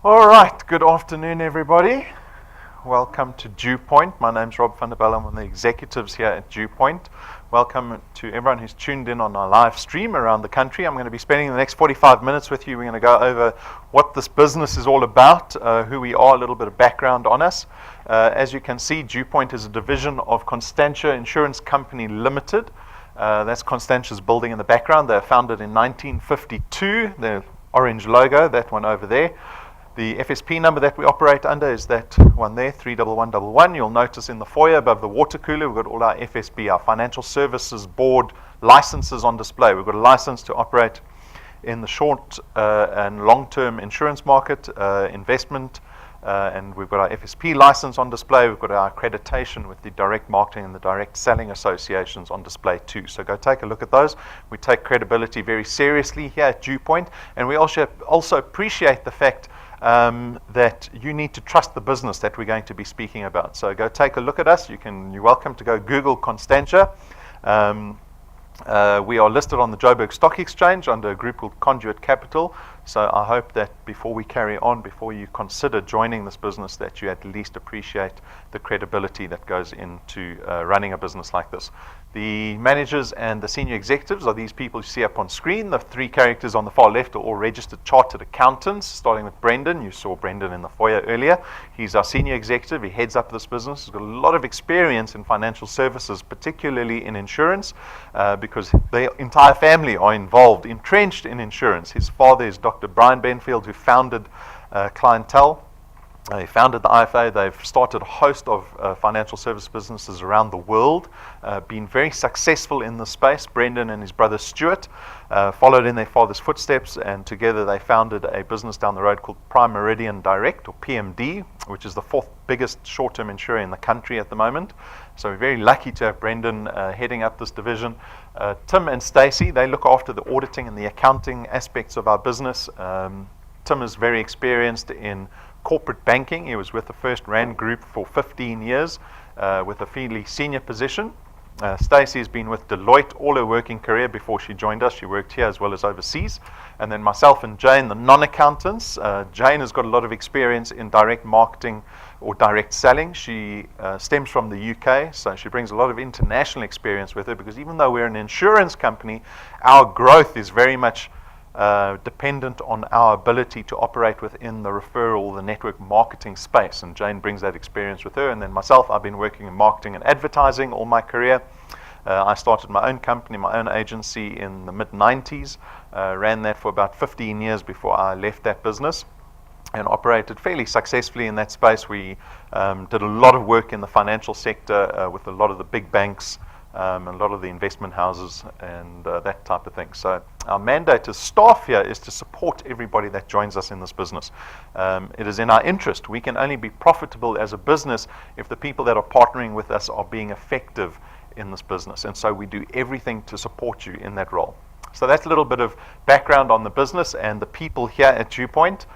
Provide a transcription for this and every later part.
All right, good afternoon, everybody. Welcome to DuePoint. My name's Rob van der Bellen. I'm one of the executives here at DuePoint. Welcome to everyone who's tuned in on our live stream around the country. I'm going to be spending the next 45 minutes with you. We're going to go over what this business is all about, who we are, a little bit of background on us. As you can see, DuePoint is a division of Constantia Insurance Company Limited. That's Constantia's building in the background. They were founded in 1952. The orange logo, that one over there. The FSP number that we operate under is that one there, 31111. You'll notice in the foyer above the water cooler, we've got all our FSB, our Financial Services Board licenses on display. We've got a license to operate in the short and long-term insurance market, investment, and we've got our FSP license on display. We've got our accreditation with the direct marketing and the direct selling associations on display too. So go take a look at those. We take credibility very seriously here at DuePoint, and we also appreciate the fact that you need to trust the business that we're going to be speaking about. So go take a look at us. You're welcome to go Google Constantia. We are listed on the Joburg Stock Exchange under a group called Conduit Capital. So I hope that before we carry on, before you consider joining this business, that you at least appreciate the credibility that goes into running a business like this. The managers and the senior executives are these people you see up on screen. The three characters on the far left are all registered chartered accountants, starting with Brendan. You saw Brendan in the foyer earlier. He's our senior executive. He heads up this business. He's got a lot of experience in financial services, particularly in insurance, because their entire family are involved, entrenched in insurance. His father is Dr. Brian Benfield, who founded Clientele. They founded the IFA. They've started a host of financial service businesses around the world, been very successful in this space. Brendan and his brother Stuart followed in their father's footsteps, and together they founded a business down the road called Prime Meridian Direct, or PMD, which is the fourth biggest short-term insurer in the country at the moment. So we're very lucky to have Brendan heading up this division. Tim and Stacey, they look after the auditing and the accounting aspects of our business. Tim is very experienced in corporate banking. He was with the First Rand Group for 15 years with a fairly senior position. Stacey has been with Deloitte all her working career before she joined us. She worked here as well as overseas. And then myself and Jane, the non-accountants. Jane has got a lot of experience in direct marketing or direct selling. She stems from the UK, so she brings a lot of international experience with her, because even though we're an insurance company, our growth is very much dependent on our ability to operate within the referral, the network marketing space. And Jane brings that experience with her. And then myself, I've been working in marketing and advertising all my career. I started my own company, my own agency in the mid-90s, ran that for about 15 years before I left that business, and operated fairly successfully in that space. We did a lot of work in the financial sector with a lot of the big banks, a lot of the investment houses, and that type of thing. So our mandate as staff here is to support everybody that joins us in this business. It is in our interest. We can only be profitable as a business if the people that are partnering with us are being effective in this business. And so we do everything to support you in that role. So that's a little bit of background on the business and the people here at DuePoint.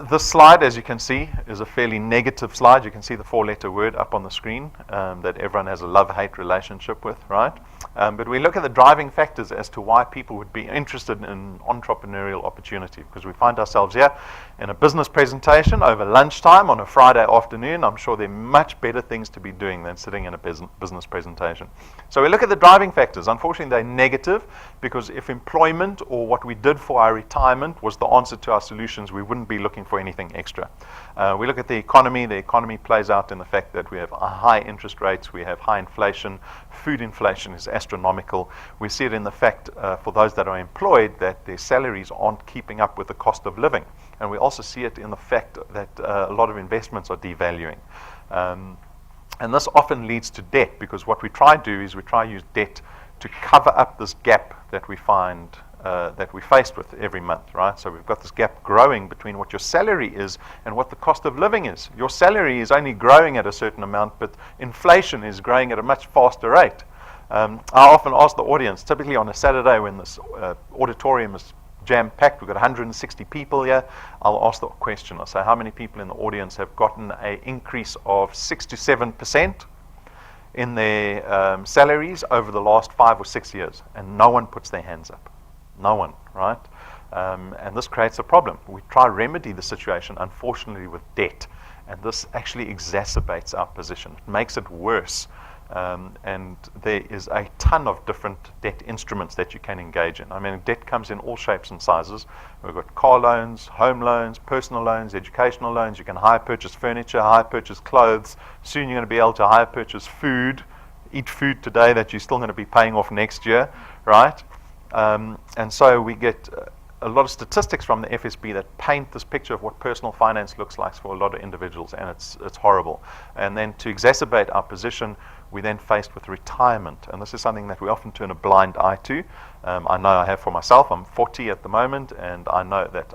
This slide, as you can see, is a fairly negative slide. You can see the four-letter word up on the screen that everyone has a love-hate relationship with, right? But we look at the driving factors as to why people would be interested in entrepreneurial opportunity, because we find ourselves here in a business presentation over lunchtime on a Friday afternoon. I'm sure there are much better things to be doing than sitting in a business presentation. So we look at the driving factors. Unfortunately, they're negative, because if employment or what we did for our retirement was the answer to our solutions, we wouldn't be looking for anything extra. We look at the economy. The economy plays out in the fact that we have high interest rates, we have high inflation, food inflation is astronomical. We see it in the fact for those that are employed that their salaries aren't keeping up with the cost of living. And we also see it in the fact that a lot of investments are devaluing. And this often leads to debt, because what we try to do is we try to use debt to cover up this gap that we find that we're faced with every month, right? So we've got this gap growing between what your salary is and what the cost of living is. Your salary is only growing at a certain amount, but inflation is growing at a much faster rate. I often ask the audience, typically on a Saturday when this auditorium is jam-packed, we've got 160 people here, I'll ask the question. I'll say, how many people in the audience have gotten an increase of 6 to 7% in their salaries over the last 5 or 6 years? And no one puts their hands up. No one, right? And this creates a problem. We try to remedy the situation, unfortunately, with debt. And this actually exacerbates our position. It makes it worse. And there is a ton of different debt instruments that you can engage in. I mean, debt comes in all shapes and sizes. We've got car loans, home loans, personal loans, educational loans. You can hire purchase furniture, hire purchase clothes. Soon you're going to be able to hire purchase food, eat food today that you're still going to be paying off next year, right? And so we get a lot of statistics from the FSB that paint this picture of what personal finance looks like for a lot of individuals, and it's horrible. And then to exacerbate our position, we're then faced with retirement, and this is something that we often turn a blind eye to. I know I have for myself. I'm 40 at the moment, and I know that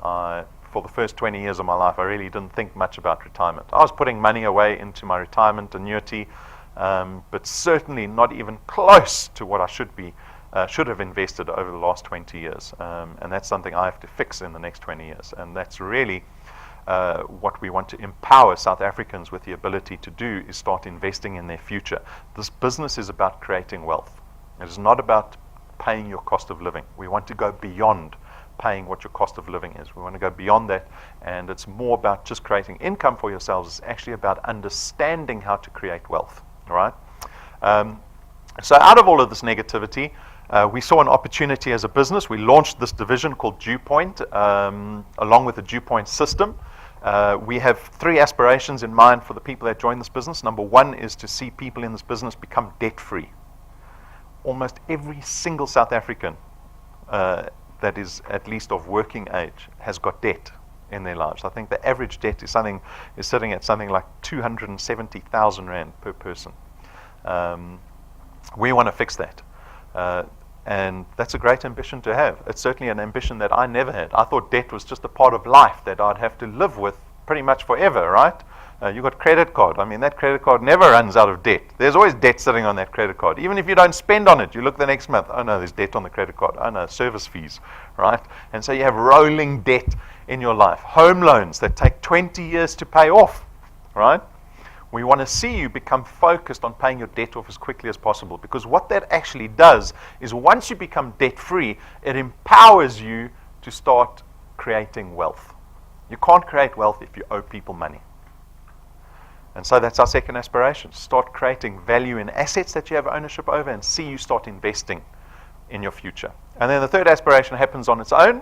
for the first 20 years of my life, I really didn't think much about retirement. I was putting money away into my retirement annuity, but certainly not even close to what I should have invested over the last 20 years. And that's something I have to fix in the next 20 years. And that's really what we want to empower South Africans with the ability to do, is start investing in their future. This business is about creating wealth. It is not about paying your cost of living. We want to go beyond paying what your cost of living is. We want to go beyond that, and it's more about just creating income for yourselves. It's actually about understanding how to create wealth. All right? So out of all of this negativity, we saw an opportunity as a business. We launched this division called DuePoint, along with the DuePoint system. We have 3 aspirations in mind for the people that join this business. Number 1 is to see people in this business become debt-free. Almost every single South African that is at least of working age has got debt in their lives. I think the average debt is sitting at something like 270,000 Rand per person. We want to fix that. And that's a great ambition to have. It's certainly an ambition that I never had. I thought debt was just a part of life that I'd have to live with pretty much forever, right? You got credit card. I mean, that credit card never runs out of debt. There's always debt sitting on that credit card. Even if you don't spend on it, you look the next month, oh no, there's debt on the credit card. Oh no, service fees, right? And so you have rolling debt in your life. Home loans that take 20 years to pay off, right? We want to see you become focused on paying your debt off as quickly as possible, because what that actually does is once you become debt-free, it empowers you to start creating wealth. You can't create wealth if you owe people money. And so that's our second aspiration. Start creating value in assets that you have ownership over, and see you start investing in your future. And then the third aspiration happens on its own,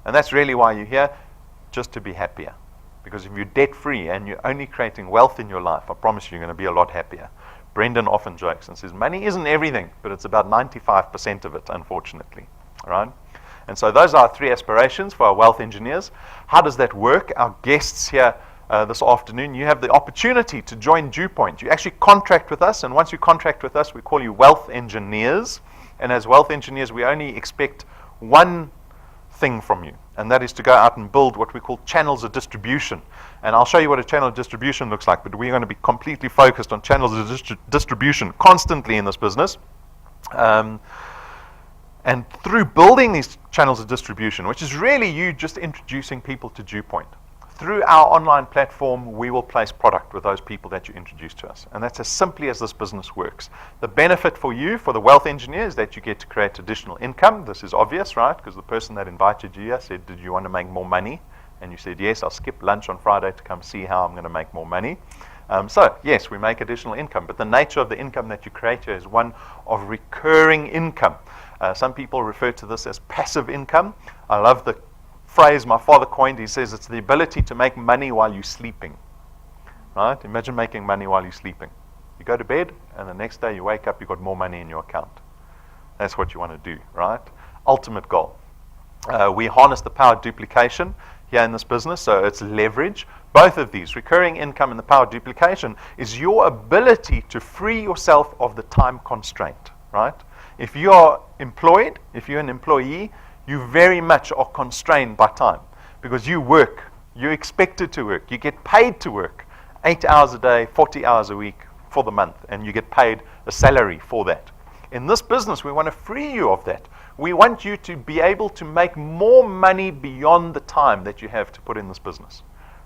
and that's really why you're here, just to be happier. Because if you're debt-free and you're only creating wealth in your life, I promise you're going to be a lot happier. Brendan often jokes and says, money isn't everything, but it's about 95% of it, unfortunately. All right? And so those are our 3 aspirations for our wealth engineers. How does that work? Our guests here this afternoon, you have the opportunity to join DuePoint. You actually contract with us, and once you contract with us, we call you wealth engineers. And as wealth engineers, we only expect one thing from you, and that is to go out and build what we call channels of distribution. And I'll show you what a channel of distribution looks like, but we're going to be completely focused on channels of distribution constantly in this business. And through building these channels of distribution, which is really you just introducing people to DuePoint, through our online platform, we will place product with those people that you introduce to us. And that's as simply as this business works. The benefit for you, for the wealth engineer, is that you get to create additional income. This is obvious, right? Because the person that invited you here said, did you want to make more money? And you said, yes, I'll skip lunch on Friday to come see how I'm going to make more money. So, yes, we make additional income. But the nature of the income that you create here is one of recurring income. Some people refer to this as passive income. I love the phrase my father coined. He says it's the ability to make money while you're sleeping. Right? Imagine making money while you're sleeping. You go to bed, and the next day you wake up, you've got more money in your account. That's what you want to do, right? Ultimate goal. We harness the power of duplication here in this business, so it's leverage. Both of these, recurring income and the power of duplication, is your ability to free yourself of the time constraint, right? If you are employed, if you're an employee, you very much are constrained by time, because you work, you're expected to work, you get paid to work 8 hours a day, 40 hours a week for the month, and you get paid a salary for that. In this business, we want to free you of that. We want you to be able to make more money beyond the time that you have to put in this business,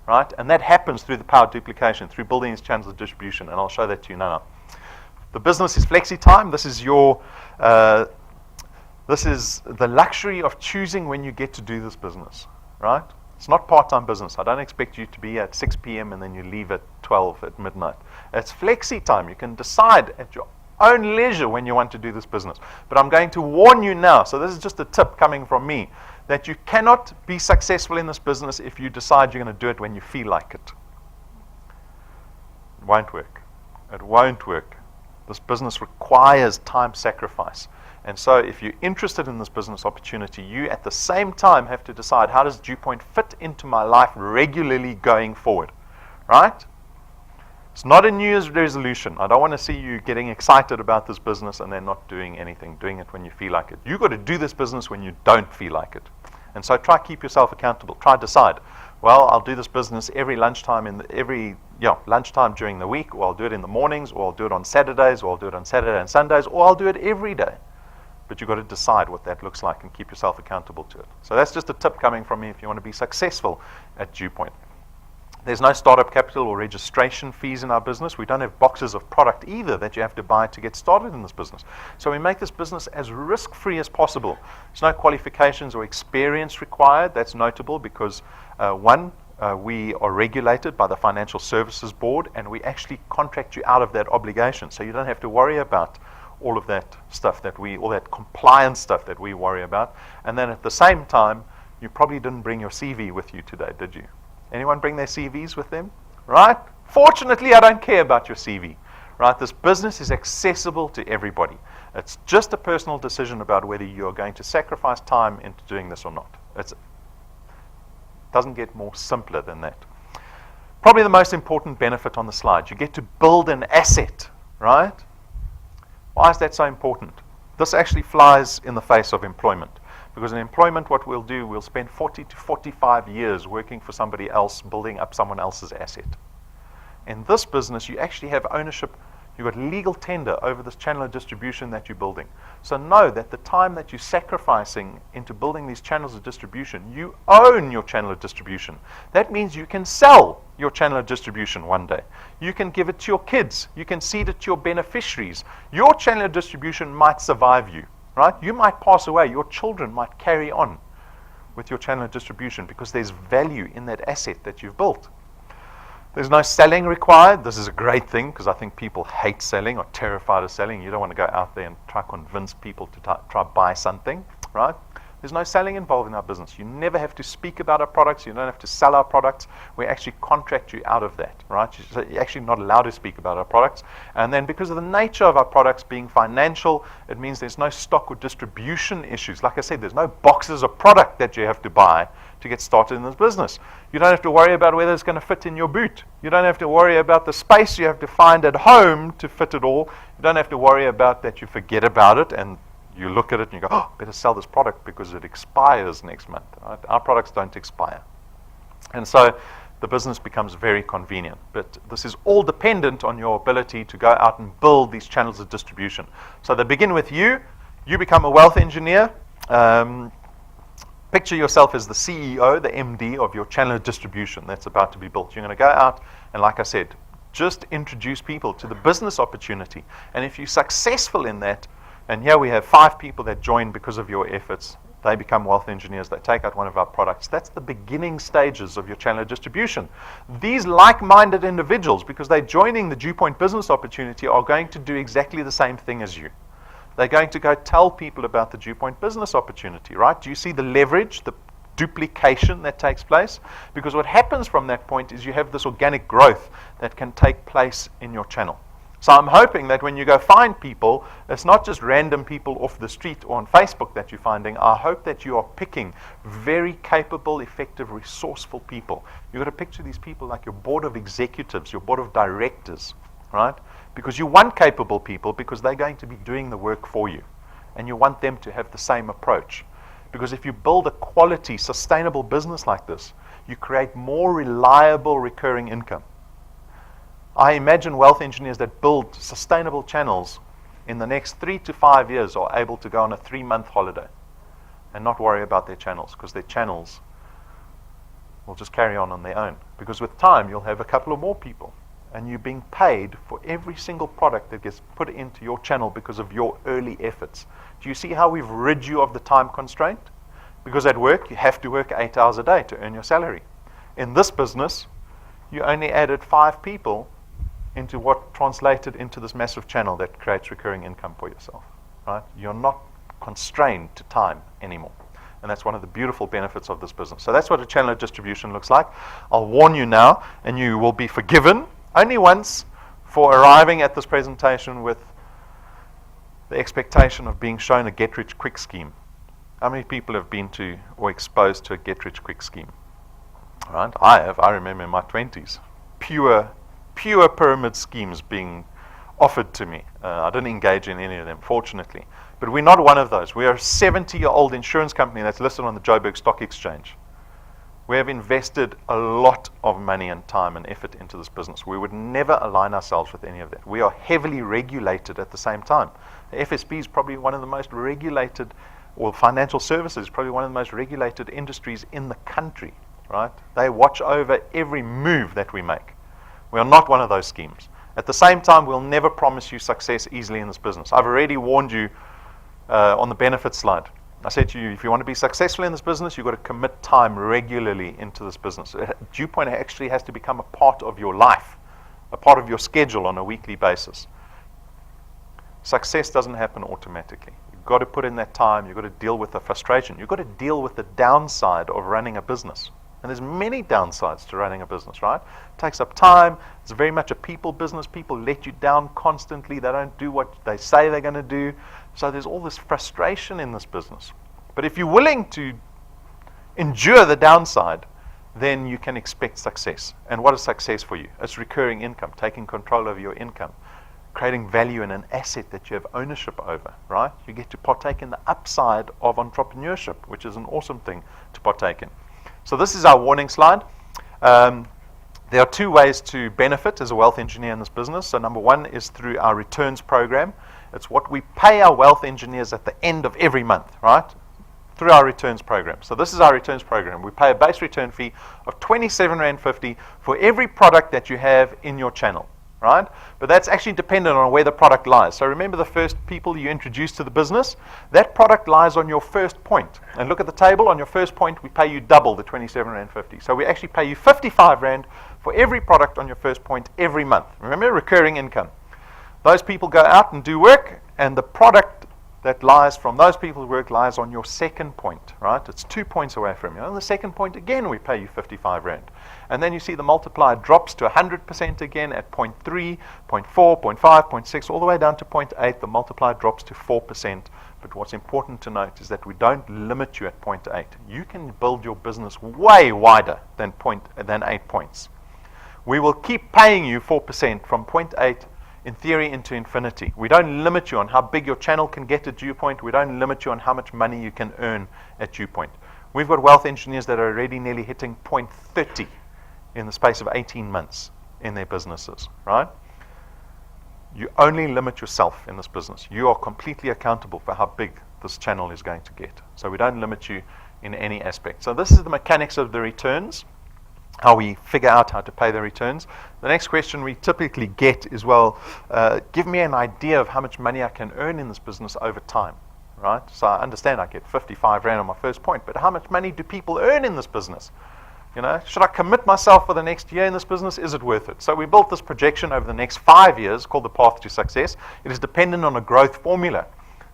right? And that happens through the power of duplication, through building these channels of distribution, and I'll show that to you now. The business is flexi time. This is your This is the luxury of choosing when you get to do this business, right? It's not part-time business. I don't expect you to be at 6 p.m. and then you leave at 12 at midnight. It's flexi time. You can decide at your own leisure when you want to do this business. But I'm going to warn you now, so this is just a tip coming from me, that you cannot be successful in this business if you decide you're going to do it when you feel like it. It won't work. It won't work. This business requires time sacrifice. And so if you're interested in this business opportunity, you at the same time have to decide, how does DuePoint fit into my life regularly going forward, right? It's not a New Year's resolution. I don't want to see you getting excited about this business and then not doing anything, doing it when you feel like it. You've got to do this business when you don't feel like it. And so try keep yourself accountable. Try decide, well, I'll do this business every lunchtime lunchtime during the week, or I'll do it in the mornings, or I'll do it on Saturdays, or I'll do it on Saturday and Sundays, or I'll do it every day. But you've got to decide what that looks like and keep yourself accountable to it. So that's just a tip coming from me if you want to be successful at DuePoint. There's no startup capital or registration fees in our business. We don't have boxes of product either that you have to buy to get started in this business. So we make this business as risk-free as possible. There's no qualifications or experience required. That's notable because, we are regulated by the Financial Services Board, and we actually contract you out of that obligation. So you don't have to worry about all of that stuff all that compliance stuff that we worry about. And then at the same time, you probably didn't bring your CV with you today, did you? Anyone bring their CVs with them? Right? Fortunately, I don't care about your CV. Right? This business is accessible to everybody. It's just a personal decision about whether you're going to sacrifice time into doing this or not. It doesn't get more simpler than that. Probably the most important benefit on the slide. You get to build an asset, right? Why is that so important? This actually flies in the face of employment. Because in employment, what we'll do, we'll spend 40 to 45 years working for somebody else, building up someone else's asset. In this business, you actually have ownership. You've got legal tender over this channel of distribution that you're building. So know that the time that you're sacrificing into building these channels of distribution, you own your channel of distribution. That means you can sell your channel of distribution one day. You can give it to your kids. You can seed it to your beneficiaries. Your channel of distribution might survive you, right? You might pass away. Your children might carry on with your channel of distribution because there's value in that asset that you've built. There's no selling required. This is a great thing because I think people hate selling or terrified of selling. You don't want to go out there and try to convince people to try buy something, right? There's no selling involved in our business. You never have to speak about our products. You don't have to sell our products. We actually contract you out of that, right? You're actually not allowed to speak about our products. And then because of the nature of our products being financial, it means there's no stock or distribution issues. Like I said, there's no boxes of product that you have to buy to get started in this business. You don't have to worry about whether it's going to fit in your boot. You don't have to worry about the space you have to find at home to fit it all. You don't have to worry about that you forget about it and you look at it and you go, oh, better sell this product because it expires next month. Right? Our products don't expire. And so the business becomes very convenient. But this is all dependent on your ability to go out and build these channels of distribution. So they begin with you. You become a wealth engineer. Picture yourself as the CEO, the MD of your channel of distribution that's about to be built. You're going to go out and, like I said, just introduce people to the business opportunity. And if you're successful in that, and here we have 5 people that join because of your efforts. They become wealth engineers. They take out one of our products. That's the beginning stages of your channel of distribution. These like-minded individuals, because they're joining the DuePoint business opportunity, are going to do exactly the same thing as you. They're going to go tell people about the DuePoint business opportunity, right? Do you see the leverage, the duplication that takes place? Because what happens from that point is you have this organic growth that can take place in your channel. So I'm hoping that when you go find people, it's not just random people off the street or on Facebook that you're finding. I hope that you are picking very capable, effective, resourceful people. You've got to picture these people like your board of executives, your board of directors, right? Because you want capable people because they're going to be doing the work for you. And you want them to have the same approach. Because if you build a quality, sustainable business like this, you create more reliable recurring income. I imagine wealth engineers that build sustainable channels in the next 3 to 5 years are able to go on a 3-month holiday and not worry about their channels because their channels will just carry on their own. Because with time, you'll have a couple of more people and you're being paid for every single product that gets put into your channel because of your early efforts. Do you see how we've rid you of the time constraint? Because at work, you have to work 8 hours a day to earn your salary. In this business, you only added 5 people into what translated into this massive channel that creates recurring income for yourself. Right? You're not constrained to time anymore. And that's one of the beautiful benefits of this business. So that's what a channel of distribution looks like. I'll warn you now, and you will be forgiven only once for arriving at this presentation with the expectation of being shown a get-rich-quick scheme. How many people have been to or exposed to a get-rich-quick scheme? Right? I have. I remember in my 20s, pure pyramid schemes being offered to me. I didn't engage in any of them, fortunately. But we're not one of those. We are a 70-year-old insurance company that's listed on the Joburg Stock Exchange. We have invested a lot of money and time and effort into this business. We would never align ourselves with any of that. We are heavily regulated at the same time. The FSB is probably one of the most regulated, or financial services is probably one of the most regulated industries in the country. Right? They watch over every move that we make. We are not one of those schemes. At the same time, we'll never promise you success easily in this business. I've already warned you on the benefits slide. I said to you, if you want to be successful in this business, you've got to commit time regularly into this business. DuePoint actually has to become a part of your life, a part of your schedule on a weekly basis. Success doesn't happen automatically. You've got to put in that time. You've got to deal with the frustration. You've got to deal with the downside of running a business. And there's many downsides to running a business, right? It takes up time. It's very much a people business. People let you down constantly. They don't do what they say they're going to do. So there's all this frustration in this business. But if you're willing to endure the downside, then you can expect success. And what is success for you? It's recurring income, taking control over your income, creating value in an asset that you have ownership over, right? You get to partake in the upside of entrepreneurship, which is an awesome thing to partake in. So this is our warning slide. There are 2 ways to benefit as a wealth engineer in this business. So number 1 is through our returns program. It's what we pay our wealth engineers at the end of every month, right? Through our returns program. So this is our returns program. We pay a base return fee of R27.50 for every product that you have in your channel. Right? But that's actually dependent on where the product lies. So remember the first people you introduced to the business? That product lies on your first point. And look at the table. On your first point, we pay you double the R27.50. So we actually pay you R55 for every product on your first point every month. Remember, recurring income. Those people go out and do work, and the product that lies from those people's work lies on your second point, right? It's 2 points away from you. On the second point, again, we pay you R55. And then you see the multiplier drops to 100% again at 0.3, 0.4, 0.5, 0.6, all the way down to 0.8. The multiplier drops to 4%. But what's important to note is that we don't limit you at 0.8. You can build your business way wider than 8 points. We will keep paying you 4% from 0.8 in theory into infinity. We don't limit you on how big your channel can get at DuePoint. We don't limit you on how much money you can earn at DuePoint. We've got wealth engineers that are already nearly hitting 0.30 in the space of 18 months in their businesses, right? You only limit yourself in this business. You are completely accountable for how big this channel is going to get. So we don't limit you in any aspect. So this is the mechanics of the returns, how we figure out how to pay the returns. The next question we typically get is, well, give me an idea of how much money I can earn in this business over time, right? So I understand I get R55 on my first point, but how much money do people earn in this business? You know, should I commit myself for the next year in this business? Is it worth it? So we built this projection over the next 5 years called the path to success. It is dependent on a growth formula.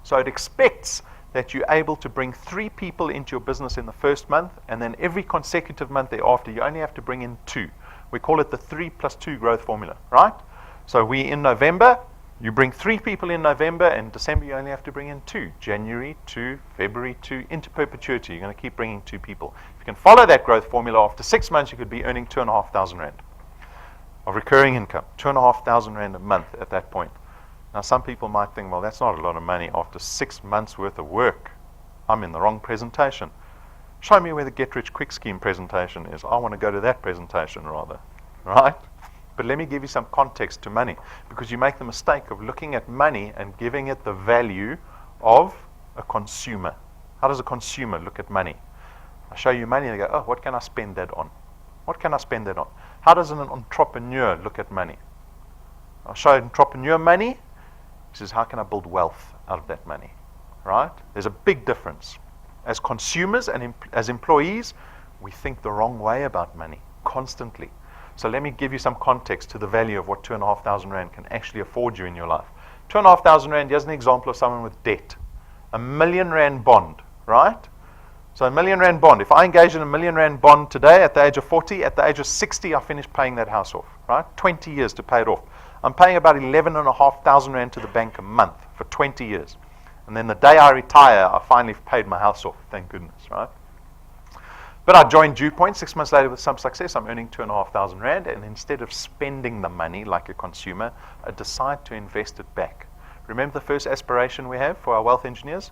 So it expects that you're able to bring 3 people into your business in the first month, and then every consecutive month thereafter, you only have to bring in 2. We call it the 3+2 growth formula, right? So we in November, you bring 3 people in November, and December you only have to bring in 2. January 2, February 2, into perpetuity. You're going to keep bringing 2 people. If you can follow that growth formula, after 6 months you could be earning R2,500 of recurring income, R2,500 a month at that point. Now, some people might think, well, that's not a lot of money after 6 months worth of work. I'm in the wrong presentation. Show me where the get-rich-quick scheme presentation is. I want to go to that presentation rather, right? But let me give you some context to money, because you make the mistake of looking at money and giving it the value of a consumer. How does a consumer look at money? I show you money and they go, oh, what can I spend that on? What can I spend that on? How does an entrepreneur look at money? I'll show an entrepreneur money. He says, how can I build wealth out of that money? Right? There's a big difference. As consumers and as employees, we think the wrong way about money constantly. So let me give you some context to the value of what 2,500 rand can actually afford you in your life. 2,500 rand, here's an example of someone with debt. A R1 million bond, right? So a R1 million bond. If I engage in a R1 million bond today at the age of 40, at the age of 60, I finish paying that house off, right? 20 years to pay it off. I'm paying about 11,500 rand to the bank a month for 20 years. And then the day I retire, I finally paid my house off, thank goodness, right? But I joined DuePoint 6 months later with some success. I'm earning 2,500 rand, and instead of spending the money like a consumer, I decide to invest it back. Remember the first aspiration we have for our wealth engineers?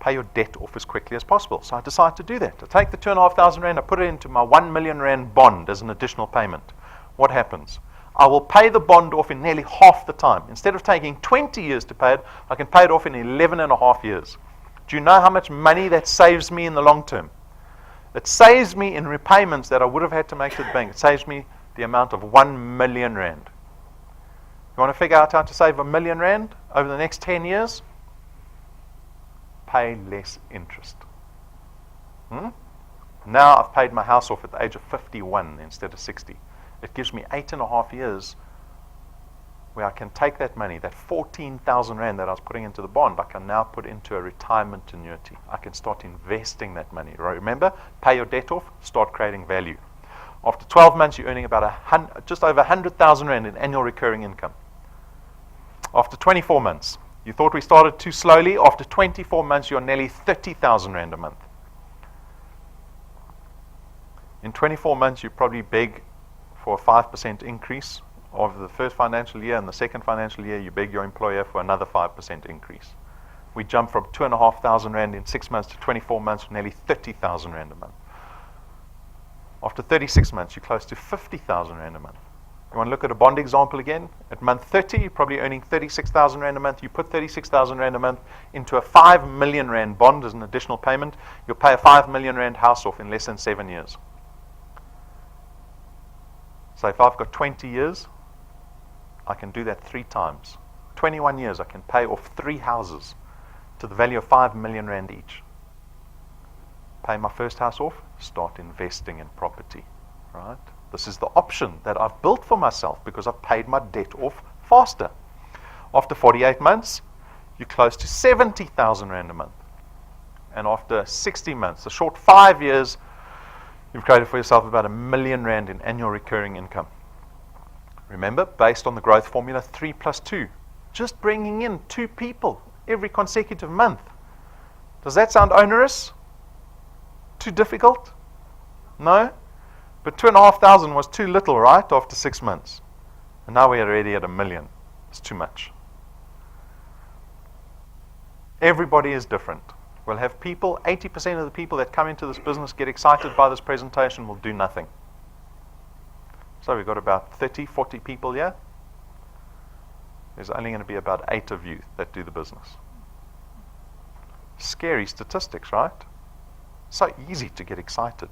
Pay your debt off as quickly as possible. So I decide to do that. I take the 2,500 rand, I put it into my 1 million rand bond as an additional payment. What happens? I will pay the bond off in nearly half the time. Instead of taking 20 years to pay it, I can pay it off in 11 and a half years. Do you know how much money that saves me in the long term? It saves me in repayments that I would have had to make to the bank. It saves me the amount of 1 million rand. You want to figure out how to save 1 million rand over the next 10 years? Pay less interest. Now I've paid my house off at the age of 51 instead of 60. It gives me 8.5 years where I can take that money, that 14,000 rand that I was putting into the bond, I can now put into a retirement annuity. I can start investing that money. Remember, pay your debt off, start creating value. After 12 months, you're earning about just over 100,000 rand in annual recurring income. After 24 months, you thought we started too slowly. After 24 months, you're nearly 30,000 rand a month. In 24 months, you probably beg for a 5% increase of the first financial year, and the second financial year, you beg your employer for another 5% increase. We jumped from 2,500 rand in 6 months to 24 months, nearly 30,000 rand a month. After 36 months, you're close to 50,000 rand a month. You want to look at a bond example again? At month 30, you're probably earning 36,000 rand a month. You put 36,000 rand a month into a 5 million rand bond as an additional payment. You'll pay a 5 million rand house off in less than 7 years. So if I've got 20 years, I can do that 3 times. 21 years, I can pay off 3 houses to the value of 5 million rand each. Pay my first house off, start investing in property, right? This is the option that I've built for myself because I've paid my debt off faster. After 48 months, you're close to 70,000 rand a month. And after 60 months, a short 5 years, you've created for yourself about 1 million rand in annual recurring income. Remember, based on the growth formula, 3 plus 2. Just bringing in 2 people every consecutive month. Does that sound onerous? Too difficult? No? But 2,500 was too little, right, after 6 months. And now we're already at 1 million. It's too much. Everybody is different. We'll have people, 80% of the people that come into this business get excited by this presentation will do nothing. So we've got about 30, 40 people here. There's only going to be about 8 of you that do the business. Scary statistics, right? So easy to get excited.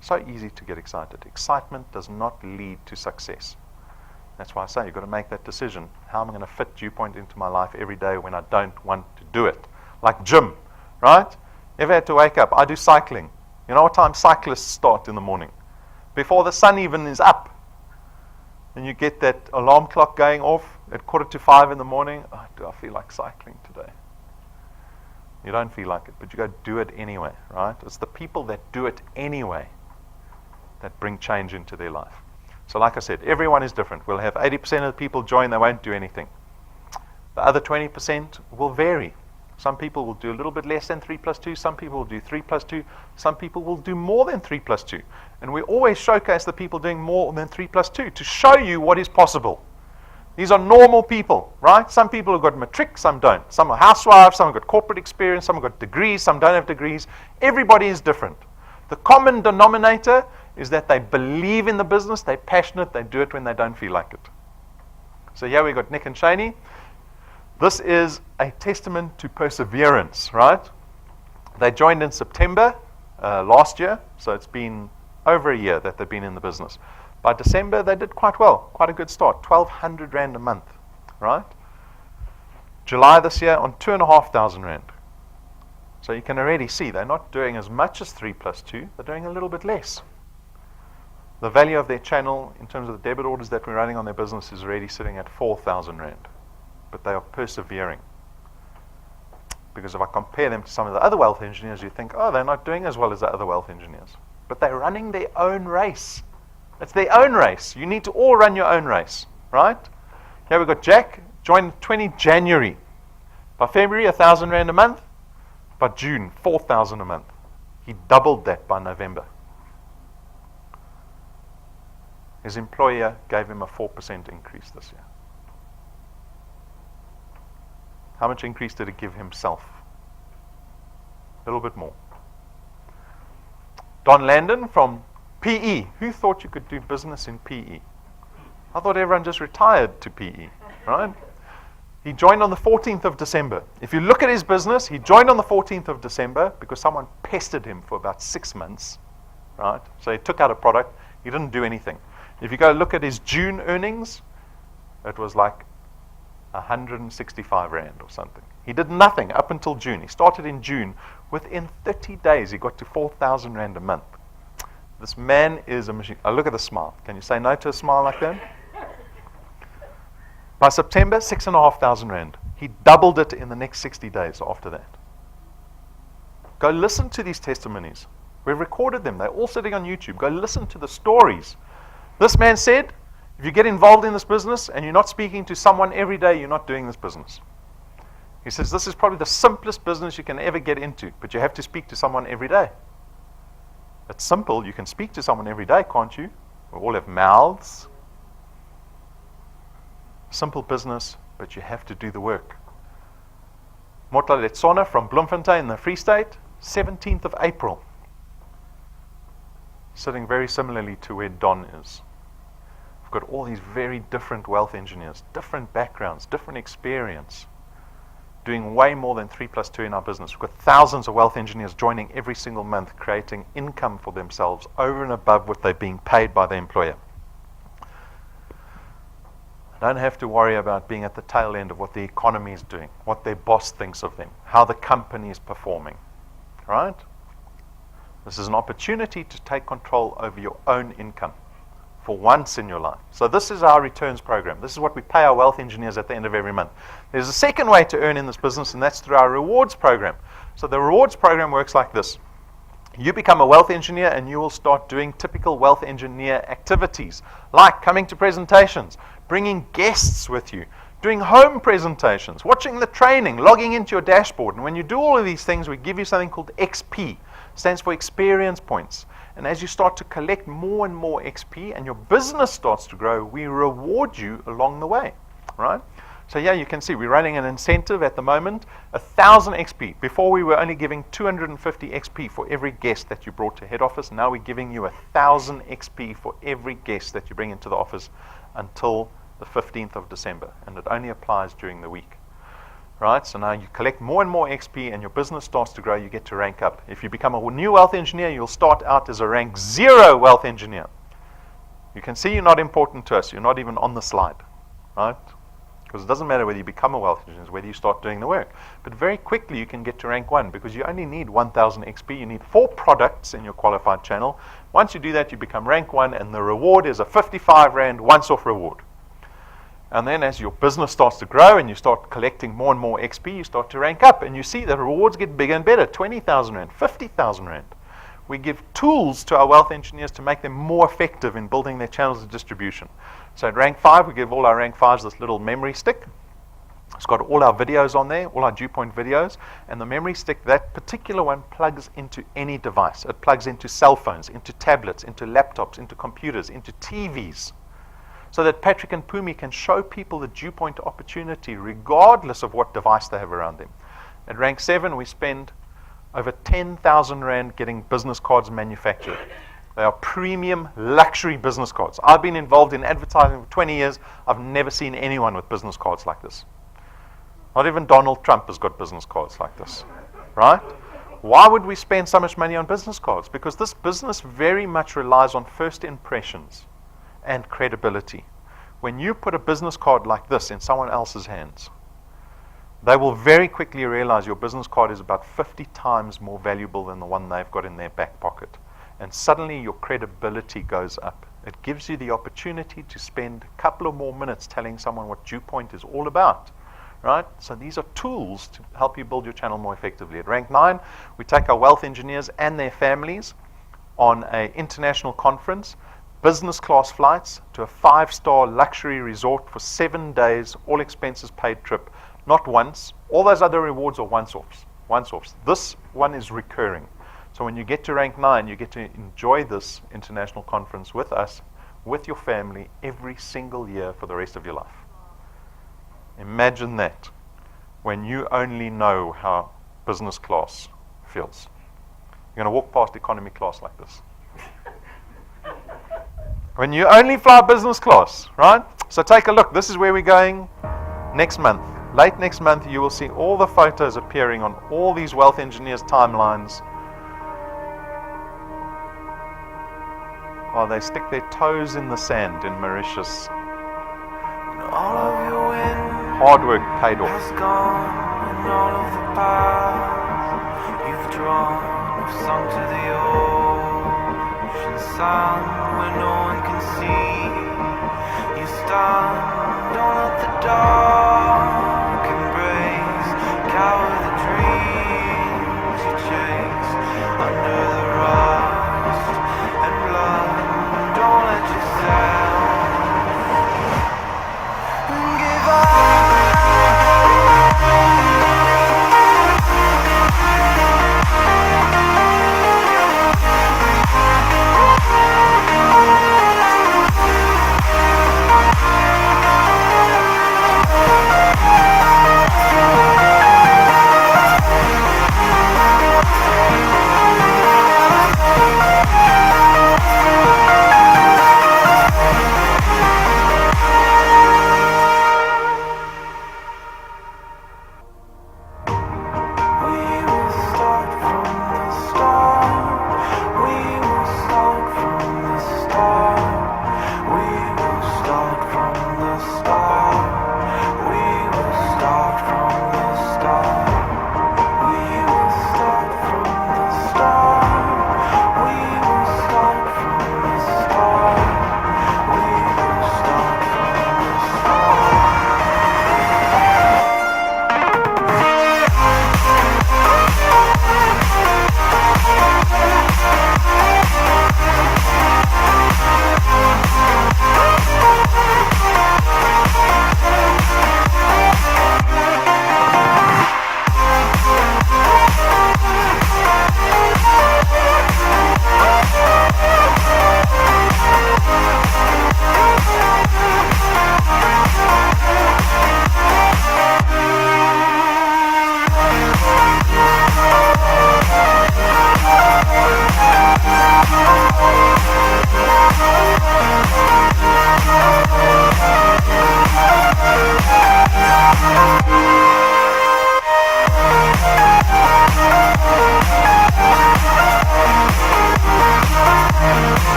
So easy to get excited. Excitement does not lead to success. That's why I say you've got to make that decision. How am I going to fit DuePoint into my life every day when I don't want to do it? Like gym, right? Ever had to wake up? I do cycling. You know what time cyclists start in the morning? Before the sun even is up. And you get that alarm clock going off at 4:45 in the morning. Oh, do I feel like cycling today? You don't feel like it, but you go do it anyway, right? It's the people that do it anyway that bring change into their life. So like I said, everyone is different. We'll have 80% of the people join, they won't do anything. The other 20% will vary. Some people will do a little bit less than 3 plus 2. Some people will do 3 plus 2. Some people will do more than 3 plus 2. And we always showcase the people doing more than 3 plus 2 to show you what is possible. These are normal people, right? Some people have got matric, some don't. Some are housewives, some have got corporate experience, some have got degrees, some don't have degrees. Everybody is different. The common denominator is that they believe in the business, they're passionate, they do it when they don't feel like it. So here we got Nick and Shani. This is a testament to perseverance, right? They joined in September last year, so it's been over a year that they've been in the business. By December, they did quite well, quite a good start, 1,200 Rand a month, right? July this year on 2,500 Rand. So you can already see they're not doing as much as 3 plus 2, they're doing a little bit less. The value of their channel in terms of the debit orders that we're running on their business is already sitting at 4,000 Rand. But they are persevering. Because if I compare them to some of the other wealth engineers, you think, oh, they're not doing as well as the other wealth engineers. But they're running their own race. It's their own race. You need to all run your own race, right? Here we've got Jack, joined 20 January. By February, 1,000 Rand a month. By June, 4,000 a month. He doubled that by November. His employer gave him a 4% increase this year. How much increase did he give himself? A little bit more. Don Landon from PE. Who thought you could do business in PE? I thought everyone just retired to PE, right? He joined on the 14th of December. If you look at his business, he joined on the 14th of December because someone pestered him for about 6 months, right? So he took out a product. He didn't do anything. If you go look at his June earnings, it was like 165 Rand or something. He did nothing up until June. He started in June. Within 30 days, he got to 4,000 Rand a month. This man is a machine. Oh, look at the smile. Can you say no to a smile like that? By September, 6,500 Rand. He doubled it in the next 60 days after that. Go listen to these testimonies. We've recorded them. They're all sitting on YouTube. Go listen to the stories. This man said, if you get involved in this business and you're not speaking to someone every day, you're not doing this business. He says, this is probably the simplest business you can ever get into, but you have to speak to someone every day. It's simple. You can speak to someone every day, can't you? We all have mouths. Simple business, but you have to do the work. Motla Letsona from Bloemfontein in the Free State, 17th of April. Sitting very similarly to where Don is. We've got all these very different wealth engineers, different backgrounds, different experience, doing way more than 3 plus 2 in our business. We've got thousands of wealth engineers joining every single month, creating income for themselves over and above what they're being paid by their employer. I don't have to worry about being at the tail end of what the economy is doing, what their boss thinks of them, how the company is performing, right? This is an opportunity to take control over your own income for once in your life. So this is our returns program. This is what we pay our wealth engineers at the end of every month. There's a second way to earn in this business, and that's through our rewards program. So the rewards program works like this. You become a wealth engineer and you will start doing typical wealth engineer activities, like coming to presentations, bringing guests with you, doing home presentations, watching the training, logging into your dashboard. And when you do all of these things, we give you something called XP. Stands for experience points. And as you start to collect more and more XP and your business starts to grow, we reward you along the way, right? So yeah, you can see we're running an incentive at the moment, 1,000 XP. Before we were only giving 250 XP for every guest that you brought to head office. Now we're giving you 1,000 XP for every guest that you bring into the office until the 15th of December. And it only applies during the week. Right, so now you collect more and more XP and your business starts to grow, you get to rank up. If you become a new wealth engineer, you'll start out as a rank 0 wealth engineer. You can see you're not important to us, you're not even on the slide, right? Because it doesn't matter whether you become a wealth engineer, it's whether you start doing the work. But very quickly you can get to rank 1 because you only need 1,000 XP, you need 4 products in your qualified channel. Once you do that, you become rank 1 and the reward is a 55 Rand once-off reward. And then as your business starts to grow and you start collecting more and more XP, you start to rank up. And you see the rewards get bigger and better, 20,000 Rand, 50,000 Rand. We give tools to our wealth engineers to make them more effective in building their channels of distribution. So at rank 5, we give all our rank 5s this little memory stick. It's got all our videos on there, all our DuePoint videos. And the memory stick, that particular one plugs into any device. It plugs into cell phones, into tablets, into laptops, into computers, into TVs. So that Patrick and Pumi can show people the DuePoint opportunity regardless of what device they have around them. At rank 7, we spend over 10,000 Rand getting business cards manufactured. They are premium luxury business cards. I've been involved in advertising for 20 years. I've never seen anyone with business cards like this. Not even Donald Trump has got business cards like this, right? Why would we spend so much money on business cards? Because this business very much relies on first impressions. and credibility. When you put a business card like this in someone else's hands, they will very quickly realize your business card is about 50 times more valuable than the one they've got in their back pocket. And suddenly your credibility goes up. It gives you the opportunity to spend a couple of more minutes telling someone what DuePoint is all about. Right? So these are tools to help you build your channel more effectively. At Rank 9, we take our wealth engineers and their families on an international conference, business class flights to a 5-star luxury resort for 7 days, all expenses paid trip. Not once. All those other rewards are once-offs. Once-offs. This one is recurring. So when you get to Rank 9, you get to enjoy this international conference with us, with your family, every single year for the rest of your life. Imagine that when you only know how business class feels. You're going to walk past economy class like this. When you only fly business class, right? So take a look. This is where we're going next month. Late next month, you will see all the photos appearing on all these wealth engineers' timelines while they stick their toes in the sand in Mauritius. All of your wind Hard work paid off. has gone, and all of the paths you've drawn have sunk to the ocean sun where no one can see. You stand on at the dark embrace, cower the dreams you chase under the rust and blood. Don't let yourself give up.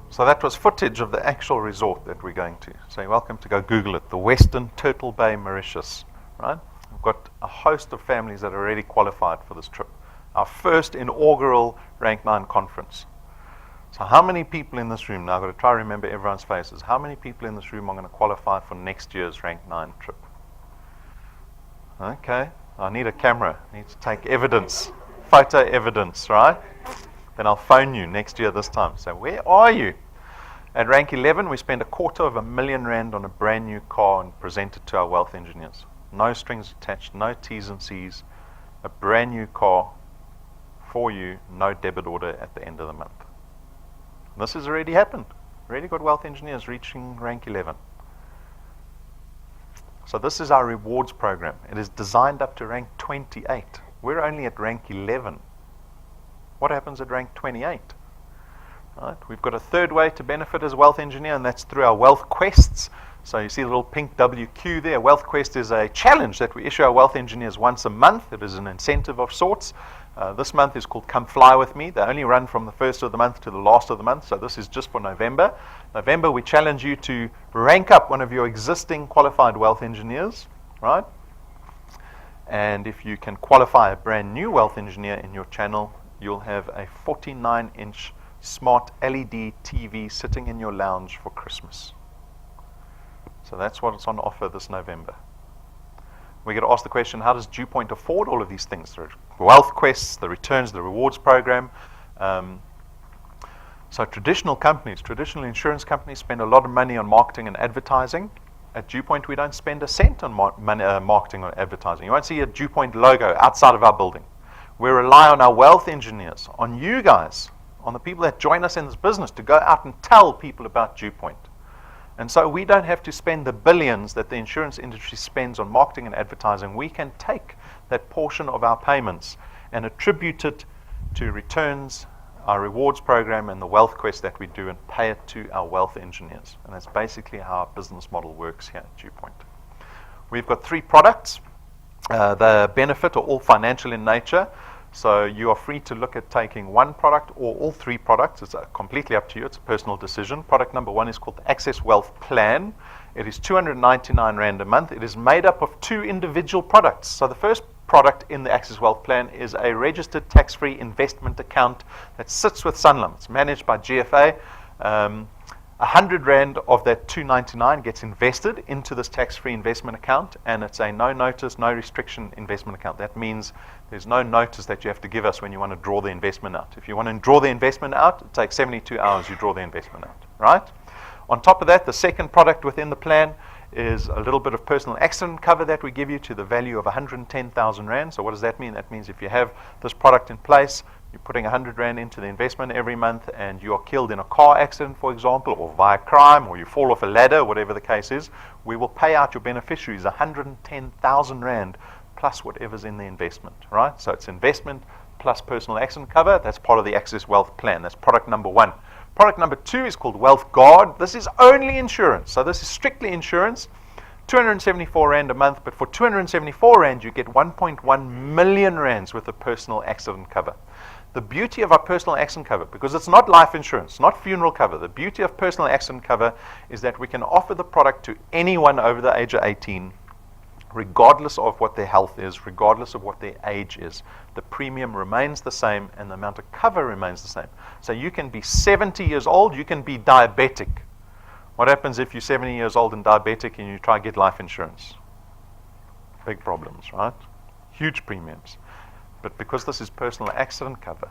So that was footage of the actual resort that we're going to. So you're welcome to go Google it, the Western Turtle Bay, Mauritius. Right? We've got a host of families that are already qualified for this trip. Our first inaugural Rank 9 conference. So how many people in this room, now I've got to try to remember everyone's faces, how many people in this room are going to qualify for next year's Rank 9 trip? Okay, I need a camera. I need to take evidence, photo evidence, right? Then I'll phone you next year this time. So where are you? At Rank 11, we spent R250,000 on a brand new car and presented to our wealth engineers. No strings attached, no T's and C's. A brand new car for you, no debit order at the end of the month. This has already happened. Already got wealth engineers reaching Rank 11. So this is our rewards program. It is designed up to Rank 28. We're only at Rank 11. What happens at Rank 28? Right? We've got a third way to benefit as a wealth engineer, and that's through our wealth quests. So you see the little pink WQ there. Wealth Quest is a challenge that we issue our wealth engineers once a month. It is an incentive of sorts. This month is called Come Fly With Me. They only run from the first of the month to the last of the month, so this is just for November. November, we challenge you to rank up one of your existing qualified wealth engineers, right? And if you can qualify a brand new wealth engineer in your channel, you'll have a 49-inch smart LED TV sitting in your lounge for Christmas. So that's what's on offer this November. We get asked the question, how does DuePoint afford all of these things? The wealth quests, the returns, the rewards program. So traditional companies, traditional insurance companies spend a lot of money on marketing and advertising. At DuePoint, we don't spend a cent on marketing or advertising. You won't see a DuePoint logo outside of our building. We rely on our wealth engineers, on you guys, on the people that join us in this business to go out and tell people about DuePoint. And so we don't have to spend the billions that the insurance industry spends on marketing and advertising. We can take that portion of our payments and attribute it to returns, our rewards program, and the wealth quest that we do, and pay it to our wealth engineers. And that's basically how our business model works here at DuePoint. We've got 3 products. The benefit are all financial in nature. So you are free to look at taking one product or all 3 products. It's completely up to you. It's a personal decision. Product number 1 is called the Access Wealth Plan. It is 299 Rand a month. It is made up of 2 individual products. So the first product in the Access Wealth Plan is a registered tax-free investment account that sits with Sanlam. It's managed by GFA. 100 Rand of that 299 gets invested into this tax-free investment account, and it's a no notice, no restriction investment account. That means there's no notice that you have to give us when you want to draw the investment out. If you want to draw the investment out, it takes 72 hours, you draw the investment out, right? On top of that, the second product within the plan is a little bit of personal accident cover that we give you to the value of 110,000 Rand. So what does that mean? That means if you have this product in place, you're putting 100 Rand into the investment every month, and you are killed in a car accident, for example, or via crime, or you fall off a ladder, whatever the case is, we will pay out your beneficiaries 110,000 Rand plus whatever's in the investment, right? So it's investment plus personal accident cover. That's part of the Access Wealth Plan. That's product number 1. Product number 2 is called Wealth Guard. This is only insurance. So this is strictly insurance. 274 Rand a month, but for 274 Rand, you get 1.1 million Rands worth of personal accident cover. The beauty of our personal accident cover, because it's not life insurance, not funeral cover, the beauty of personal accident cover is that we can offer the product to anyone over the age of 18, regardless of what their health is, regardless of what their age is. The premium remains the same and the amount of cover remains the same. So you can be 70 years old, you can be diabetic. What happens if you're 70 years old and diabetic and you try to get life insurance? Big problems, right? Huge premiums. But because this is personal accident cover,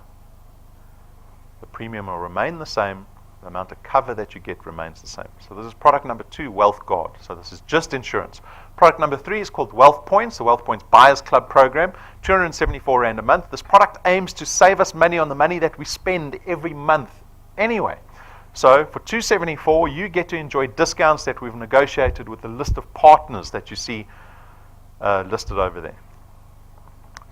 the premium will remain the same, the amount of cover that you get remains the same. So this is product number 2, Wealth Guard. So this is just insurance. Product number 3 is called Wealth Points, the Wealth Points Buyers Club program, 274 Rand a month. This product aims to save us money on the money that we spend every month anyway. So for 274, you get to enjoy discounts that we've negotiated with the list of partners that you see listed over there.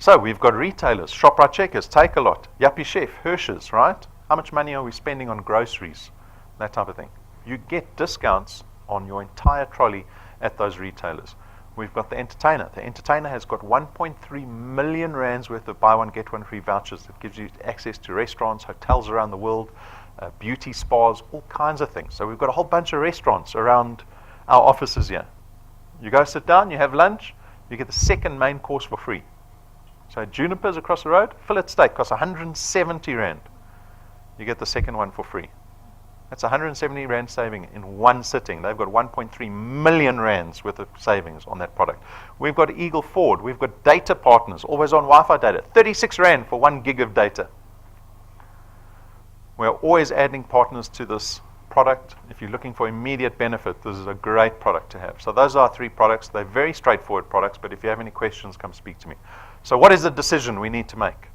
So we've got retailers, ShopRite Checkers, Take A Lot, Yuppie Chef, Hershey's, right? How much money are we spending on groceries? That type of thing. You get discounts on your entire trolley at those retailers. We've got the Entertainer. The Entertainer has got 1.3 million Rands worth of buy one, get one free vouchers that gives you access to restaurants, hotels around the world, beauty spas, all kinds of things. So we've got a whole bunch of restaurants around our offices here. You go sit down, you have lunch, you get the second main course for free. So Juniper's across the road, fillet steak costs 170 Rand. You get the second one for free. That's 170 Rand saving in one sitting. They've got 1.3 million Rands worth of savings on that product. We've got Eagle Ford. We've got data partners, always on Wi-Fi data. 36 Rand for 1 gig of data. We're always adding partners to this product. If you're looking for immediate benefit, this is a great product to have. So those are our 3 products. They're very straightforward products, but if you have any questions, come speak to me. So what is the decision we need to make?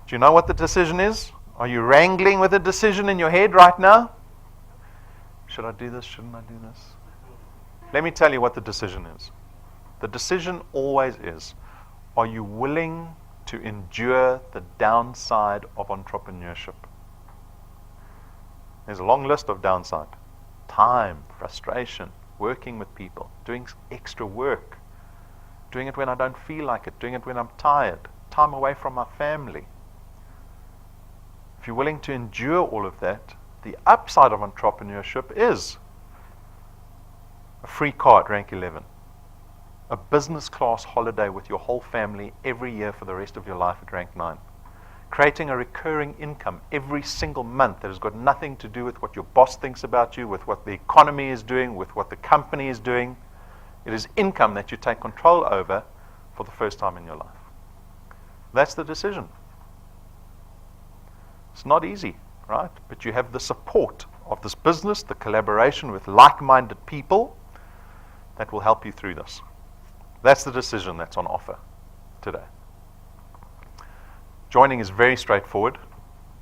Do you know what the decision is? Are you wrangling with a decision in your head right now? Should I do this? Shouldn't I do this? Let me tell you what the decision is. The decision always is, are you willing to endure the downside of entrepreneurship? There's a long list of downside. Time, frustration, working with people, doing extra work, doing it when I don't feel like it, doing it when I'm tired, time away from my family. If you're willing to endure all of that, the upside of entrepreneurship is a free car at rank 11, a business class holiday with your whole family every year for the rest of your life at rank 9, creating a recurring income every single month that has got nothing to do with what your boss thinks about you, with what the economy is doing, with what the company is doing. It is income that you take control over for the first time in your life. That's the decision. It's not easy, right? But you have the support of this business, the collaboration with like-minded people that will help you through this. That's the decision that's on offer today. Joining is very straightforward.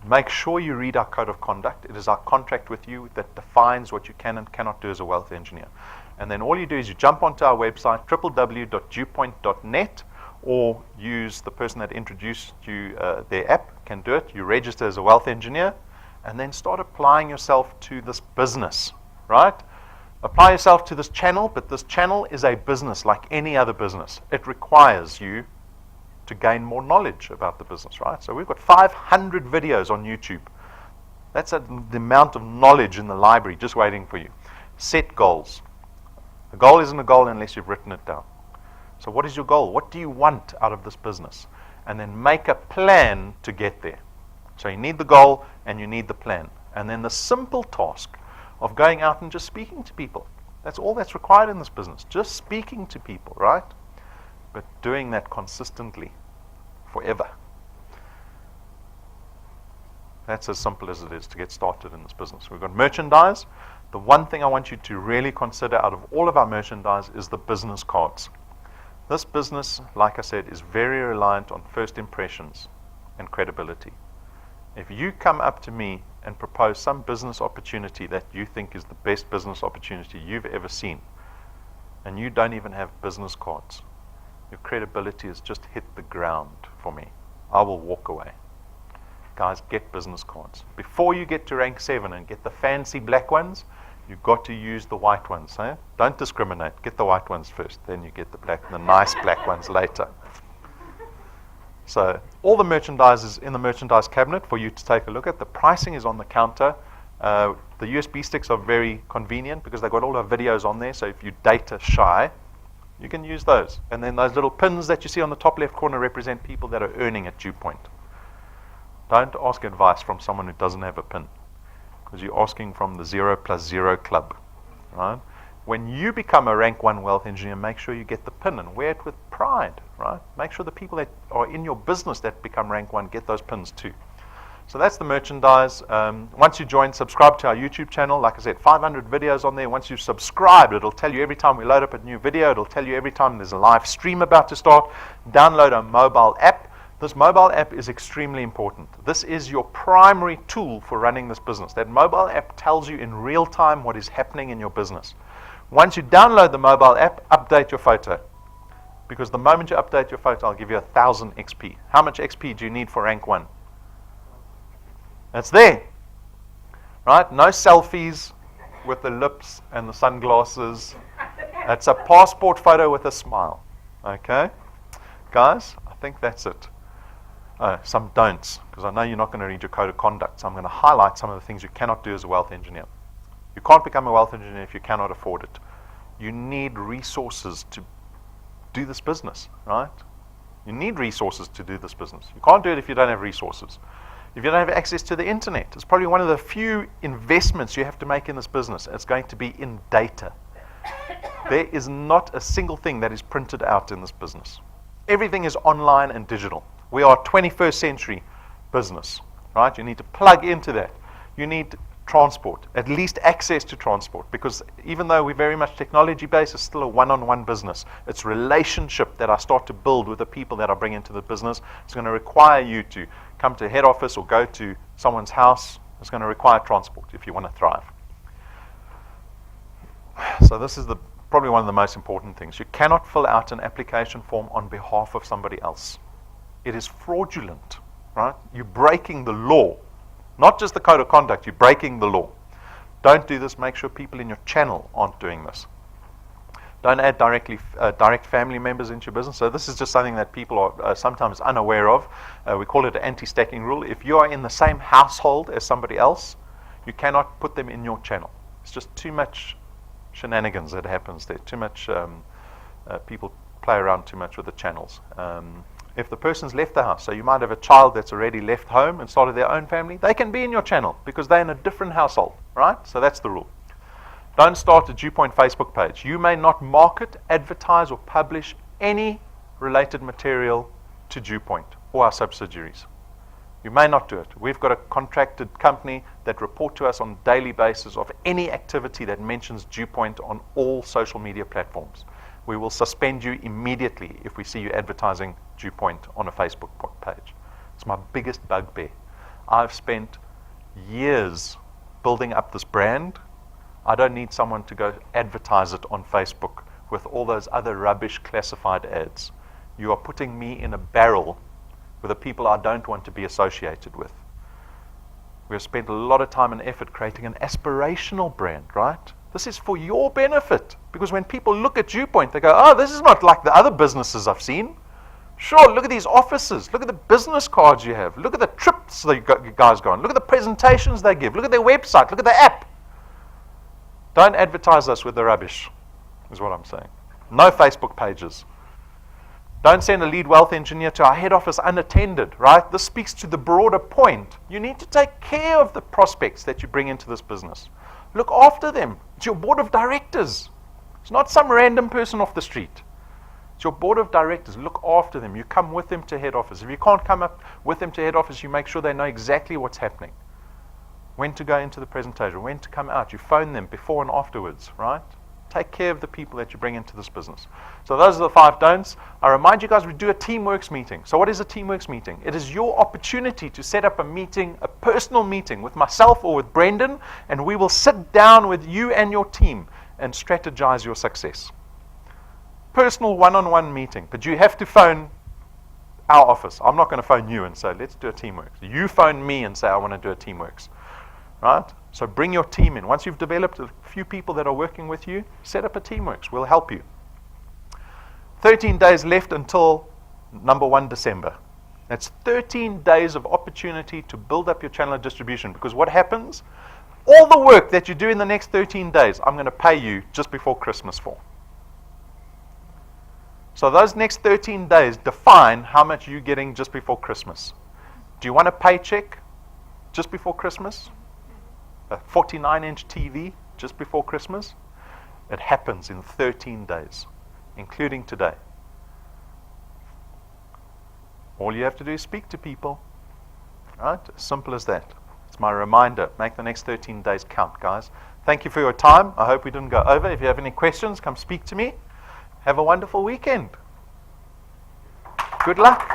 Make sure you read our code of conduct. It is our contract with you that defines what you can and cannot do as a wealth engineer. And then all you do is you jump onto our website, www.DuePoint.net, or use the person that introduced you, their app can do it. You register as a wealth engineer, and then start applying yourself to this business, right? Apply yourself to this channel, but this channel is a business like any other business. It requires you to gain more knowledge about the business, right? So we've got 500 videos on YouTube. That's the amount of knowledge in the library just waiting for you. Set goals. A goal isn't a goal unless you've written it down. So what is your goal? What do you want out of this business? And then make a plan to get there. So you need the goal and you need the plan. And then the simple task of going out and just speaking to people. That's all that's required in this business. Just speaking to people, right? But doing that consistently, forever. That's as simple as it is to get started in this business. We've got merchandise. The one thing I want you to really consider out of all of our merchandise is the business cards. This business, like I said, is very reliant on first impressions and credibility. If you come up to me and propose some business opportunity that you think is the best business opportunity you've ever seen, and you don't even have business cards, your credibility has just hit the ground for me. I will walk away. Guys, get business cards. Before you get to rank 7 and get the fancy black ones, you've got to use the white ones. Eh? Don't discriminate. Get the white ones first, then you get the nice black ones later. So all the merchandise is in the merchandise cabinet for you to take a look at. The pricing is on the counter. The USB sticks are very convenient because they've got all our videos on there. So if you're data shy, you can use those. And then those little pins that you see on the top left corner represent people that are earning at DuePoint. Don't ask advice from someone who doesn't have a pin, because you're asking from the 0+0 club, right? When you become a rank 1 wealth engineer, make sure you get the pin and wear it with pride, right? Make sure the people that are in your business that become rank 1 get those pins too. So that's the merchandise. Once you join, subscribe to our YouTube channel. Like I said, 500 videos on there. Once you subscribe, it'll tell you every time we load up a new video. It'll tell you every time there's a live stream about to start. Download a mobile app. This mobile app is extremely important. This is your primary tool for running this business. That mobile app tells you in real time what is happening in your business. Once you download the mobile app, update your photo. Because the moment you update your photo, I'll give you 1,000 XP. How much XP do you need for rank 1? It's there. Right? No selfies with the lips and the sunglasses. It's a passport photo with a smile. Okay? Guys, I think that's it. Some don'ts, because I know you're not going to read your code of conduct, so I'm going to highlight some of the things you cannot do as a wealth engineer. You can't become a wealth engineer if you cannot afford it. You need resources to do this business, right? You need resources to do this business. You can't do it if you don't have resources. If you don't have access to the internet, it's probably one of the few investments you have to make in this business. It's going to be in data. There is not a single thing that is printed out in this business. Everything is online and digital. We are a 21st century business, right? You need to plug into that. You need transport, at least access to transport, because even though we're very much technology based, it's still a one-on-one business. It's relationship that I start to build with the people that I bring into the business. It's going to require you to come to head office or go to someone's house. It's going to require transport if you want to thrive. So this is probably one of the most important things. You cannot fill out an application form on behalf of somebody else. It is fraudulent, right? You're breaking the law. Not just the code of conduct, you're breaking the law. don't do this, make sure people in your channel aren't doing this. Don't add direct family members into your business. So this is just something that people are sometimes unaware of. We call it an anti-stacking rule. If you are in the same household as somebody else, you cannot put them in your channel. It's just too much shenanigans that happens there. Too much people play around too much with the channels. If the person's left the house, so you might have a child that's already left home and started their own family, they can be in your channel because they're in a different household, right? So that's the rule. Don't start a DuePoint Facebook page. You may not market, advertise, or publish any related material to DuePoint or our subsidiaries. You may not do it. We've got a contracted company that report to us on a daily basis of any activity that mentions DuePoint on all social media platforms. We will suspend you immediately if we see you advertising DuePoint on a Facebook page. It's my biggest bugbear. I've spent years building up this brand. I don't need someone to go advertise it on Facebook with all those other rubbish classified ads. You are putting me in a barrel with the people I don't want to be associated with. We've spent a lot of time and effort creating an aspirational brand, right? This is for your benefit, because when people look at DuePoint, they go, oh, this is not like the other businesses I've seen. Sure, look at these offices. Look at the business cards you have. Look at the trips that you guys go on. Look at the presentations they give. Look at their website. Look at the app. Don't advertise us with the rubbish, is what I'm saying. No Facebook pages. Don't send a lead wealth engineer to our head office unattended, right? This speaks to the broader point. You need to take care of the prospects that you bring into this business. Look after them. It's your board of directors. It's not some random person off the street. It's your board of directors. Look after them. You come with them to head office. If you can't come up with them to head office, you make sure they know exactly what's happening. When to go into the presentation, when to come out. You phone them before and afterwards, right? Take care of the people that you bring into this business. So those are the 5 don'ts. I remind you guys, we do a Teamworks meeting. So what is a Teamworks meeting? It is your opportunity to set up a meeting, a personal meeting with myself or with Brendan, and we will sit down with you and your team and strategize your success. Personal one-on-one meeting, but you have to phone our office. I'm not going to phone you and say, let's do a Teamworks. You phone me and say, I want to do a Teamworks. Right? So bring your team in. Once you've developed a few people that are working with you, set up a Teamworks. We'll help you. 13 days left until number 1 December. That's 13 days of opportunity to build up your channel of distribution, because what happens? All the work that you do in the next 13 days, I'm going to pay you just before Christmas for. So those next 13 days define how much you're getting just before Christmas. Do you want a paycheck just before Christmas? A 49-inch TV just before Christmas? It happens in 13 days, including today. All you have to do is speak to people. Right? As simple as that. It's my reminder. Make the next 13 days count, guys. Thank you for your time. I hope we didn't go over. If you have any questions, come speak to me. Have a wonderful weekend. Good luck.